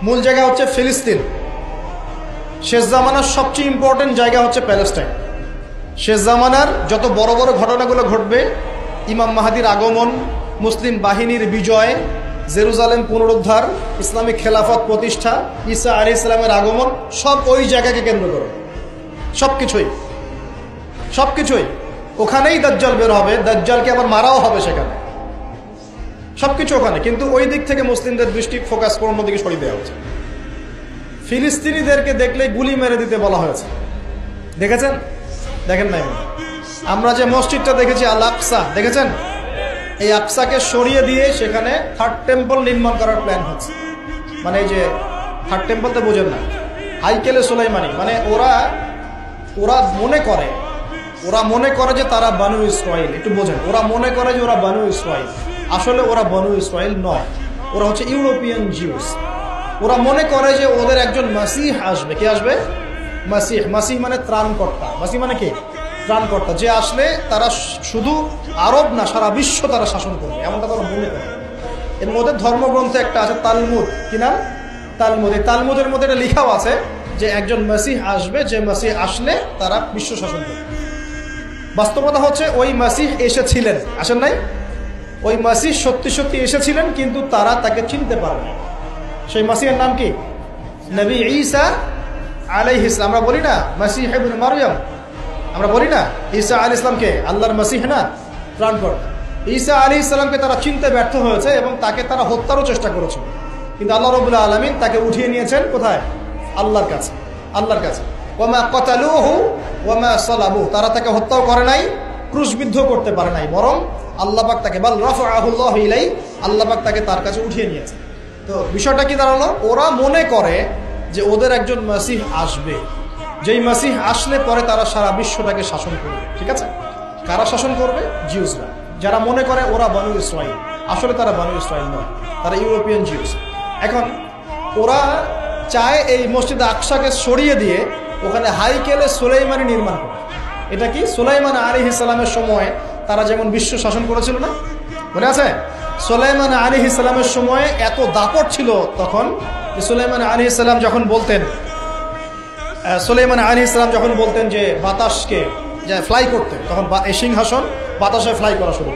মূল জায়গা হচ্ছে ফিলিস্তিন। শেষ জামানার সবচেয়ে ইম্পর্টেন্ট জায়গা হচ্ছে প্যালেস্টাইন। শেষ জামানার যত বড় বড় ঘটনাগুলো ঘটবে, ইমাম মাহাদির আগমন, মুসলিম বাহিনীর বিজয়, জেরুজালেম পুনরুদ্ধার, ইসলামিক খেলাফত প্রতিষ্ঠা, ঈসা আলাইহিস সালামের আগমন, সব ওই জায়গাকে কেন্দ্র করে। সবকিছুই ওখানেই দাজ্জাল বের হবে, দাজ্জালকে আবার মারাও হবে সেখানে, সবকিছু ওখানে। কিন্তু ওই দিক থেকে মুসলিমদের দৃষ্টি ফোকাস করে অন্যদিকে সরিয়ে দেওয়া হচ্ছে। ফিলিস্তিনিদেরকে দেখলে গুলি মেরে দিতে বলা হয়েছে, দেখেছেন? দেখেন নাই? আমরা যে মসজিদটা দেখেছি আল আকসা, দেখেছেন? এই আকসাকে সরিয়ে দিয়ে সেখানে থার্ড টেম্পল নির্মাণ করার প্ল্যান হচ্ছে। মানে এই যে থার্ড টেম্পল তো বোঝেন না, হাইকেলে সুলাইমানি। মানে ওরা মনে করে যে তারা বানু ইসরাইল। একটু বোঝেন, ওরা মনে করে যে ওরা বানু ইসরাইল। আসলে ওরা বানু ইসরাইল নয়, ওরা হচ্ছে ইউরোপিয়ান জিউস। ওরা মনে করে যে ওদের একজন মাসিহ আসবে। কে আসবে? মাসিহ মানে ত্রাণকর্তা। মাসিহ মানে কি? ত্রাণকর্তা। যে আসলে তারা শুধু আরব না, সারা বিশ্ব তারা শাসন করবে, এমনটা তারা মনে করে। এবং ওদের ধর্মগ্রন্থে একটা আছে তালমুদ। কি নাম? তালমুদ। এই তালমুদের মধ্যে এটা লেখাও আছে যে একজন মাসিহ আসবে, যে মাসিহ আসলে তারা বিশ্ব শাসন করবে। বাস্তবতা হচ্ছে ওই মাসিহ এসেছিলেন, আসেন নাই? ওই মাসিহ সত্যি এসেছিলেন, কিন্তু তারা তাকে চিনতে পারে না। সেই মাসিহের নাম কি? নবী ঈসা আলাইহিস সালাম। আমরা বলি না মাসিহ ইবনে মারইয়াম, আমরা বলি না ঈসা আলাইহিস সালামকে আল্লাহর মাসিহ না, ত্রাণকর্তা। ঈসা আলাইহিস সালামকে তারা চিনতে ব্যর্থ হয়েছে এবং তাকে তারা হত্যারও চেষ্টা করেছে, কিন্তু আল্লাহ রাব্বুল আলামিন তাকে উঠিয়ে নিয়েছেন কোথায়? আল্লাহর কাছে। ওয়ামা ক্বাতালুহু ওয়ামা সালাবুহু, তারা তাকে হত্যাও করে নাই, ক্রুশবিদ্ধ করতে পারে নাই, বরং আল্লাহ পাক তাকে বাল রাফাআহুল্লাহু ইলাইহি, আল্লাহ পাক তাকে তার কাছে উঠিয়ে নিয়েছে। তো বিষয়টা কি দাঁড়ালো? ওরা মনে করে যে ওদের একজন মাসিহ আসবে, যেই মাসিহ আসলে পরে তারা সারা বিশ্বটাকে শাসন করবে। ঠিক আছে? কারা শাসন করবে? জিউসরা। যারা মনে করে ওরা বানু ইসরাইল, আসলে তারা বানু ইসরাইল নয়, তারা ইউরোপিয়ান জিউস। এখন ওরা চায় এই মসজিদ আকসাকে সরিয়ে দিয়ে ওখানে হাইকেলে সুলাইমানি নির্মাণ করে। এটা কি? সুলাইমান আলাইহিস সালামের সময় তারা যেমন বিশ্ব শাসন করেছিল না, মনে আছে? সুলাইমান আলাইহিস সালামের সময় এত দাপট ছিল তখন, যে সুলাইমান আলাইহিস সালাম যখন বলতেন যে বাতাসকে যে ফ্লাই করতে, তখন এই সিংহাসন বাতাসে ফ্লাই করা শুরু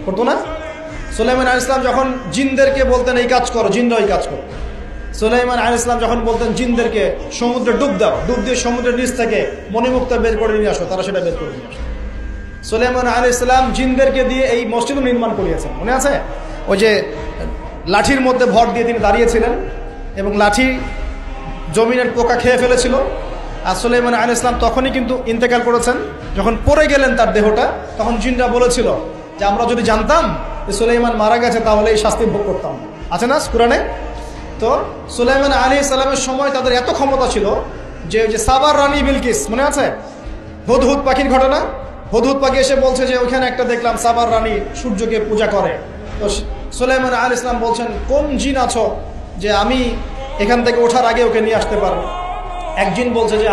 করতো না? সুলাইমান আলাইহিস সালাম যখন জিনদেরকে বলতেন এই কাজ করো, জিনরা এই কাজ করো। সুলাইমান আলাইহিস সালাম যখন বলতেন জিনদেরকে সমুদ্রে ডুব দাও, ডুব দিয়ে সমুদ্রের নিচ থেকে মণিমুক্তা বের করে নিয়ে আসো, তারা সেটা বের করে নিয়ে আসো। সুলাইমান আলাইহিস সালাম জিনদেরকে দিয়ে এই মসজিদ নির্মাণ করিয়েছেন, মনে আছে? ওই যে লাঠির মধ্যে ভর দিয়ে তিনি দাঁড়িয়েছিলেন এবং লাঠি জমিনের পোকা খেয়ে ফেলেছিল। আর সুলাইমান আলাইহিস সালাম তখনই কিন্তু ইন্তেকাল করেছেন। যখন পড়ে গেলেন তার দেহটা, তখন জিনরা বলেছিল যে আমরা যদি জানতাম যে সুলাইমান মারা গেছে তাহলে এই শাস্তি ভোগ করতাম। আছে না কুরআনে? তো সুলাইমান আলাইহিস সালামের সময় তাদের এত ক্ষমতা ছিল যে সাবার রানী বিলকিস, মনে আছে? হুদহুদ পাখির ঘটনা। হুদহুদ পাখি এসে বলছে যে ওইখানে একটা দেখলাম সাবার রানী সূর্যকে পূজা করে। তো সুলাইমান আলাইহিস সালাম বলছেন কোন জিন আছো যে আমি এখান থেকে ওঠার আগে ওকে নিয়ে আসতে পারবো? এক জিন বলছে যে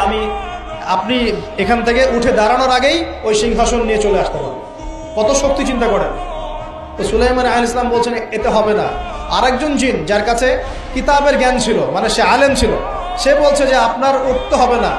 আপনি এখান থেকে উঠে দাঁড়ানোর আগেই ওই সিংহাসন নিয়ে চলে আসতে পারবো। কত শক্তি চিন্তা করেন। তো সুলাইমান আলাইহিস সালাম বলছেন এতে হবে না। আরেকজন জিন যার কাছে কিতাবের জ্ঞান ছিল, মানে সে আলেম ছিল, সে বলছে যে আপনার উঠতে হবে না,